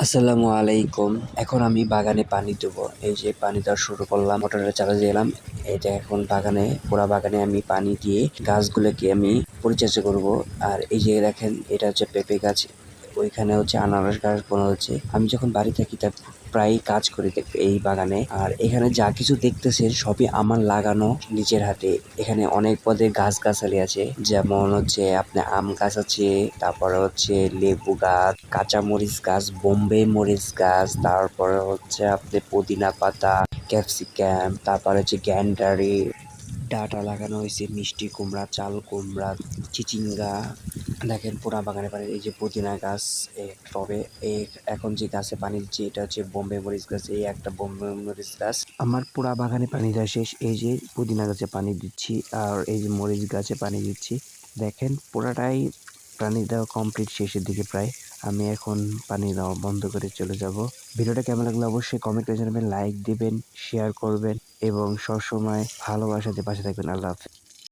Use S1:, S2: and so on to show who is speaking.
S1: আসসালামু আলাইকুম। এখন আমি বাগানে পানি দেবো। এই যে পানি দেওয়া শুরু করলাম, মোটরটা চালিয়ে দিলাম। এটা এখন বাগানে, পুরা বাগানে আমি পানি দিয়ে গাছগুলোকে আমি পরিচর্যা করব। আর এই যে দেখেন, এটা হচ্ছে পেঁপে গাছ, ওইখানে হচ্ছে আনারস গাছ বোনা হচ্ছে। আমি যখন বাড়ি থাকি তা প্রায় কাজ করি এই বাগানে। আর এখানে যা কিছু দেখতেছেন সবই আমার লাগানো নিজের হাতে। এখানে অনেক পদের গাছগাছালি আছে, যেমন হচ্ছে আপনার আম গাছ আছে, তারপরে হচ্ছে লেবু গাছ, কাঁচা মরিচ গাছ, বোম্বে মরিচ গাছ, তারপরে হচ্ছে আপনার পুদিনা পাতা, ক্যাপসিকাম, তারপরে হচ্ছে গ্যান্ডারি, ডাঁটা লাগানো হয়েছে, মিষ্টি কুমড়া, চাল কুমড়া, চিচিঙ্গা। দেখেন পুরা বাগানে পানি, এই যে পুদিনা গাছ টবে, এখন যে গাছে পানি দিচ্ছি এটা হচ্ছে বোম্বে মরিচ গাছ। এই একটা বোম্বে মরিচ গাছ, আমার পুরা বাগানে পানি দেওয়া শেষ। এই যে পুদিনা গাছে পানি দিচ্ছি, আর এই যে মরিচ গাছে পানি দিচ্ছি। দেখেন পুরাটাই পানি দেওয়া কমপ্লিট, শেষের দিকে প্রায়। আমি এখন পানি দেওয়া বন্ধ করে চলে যাব। ভিডিওটা কেমন লাগলো অবশ্যই কমেন্ট করে জানাবেন, লাইক দিবেন, শেয়ার করবেন এবং সবসময় ভালোবাসা দিয়ে পাশে থাকবেন। আল্লাহ হাফেজ।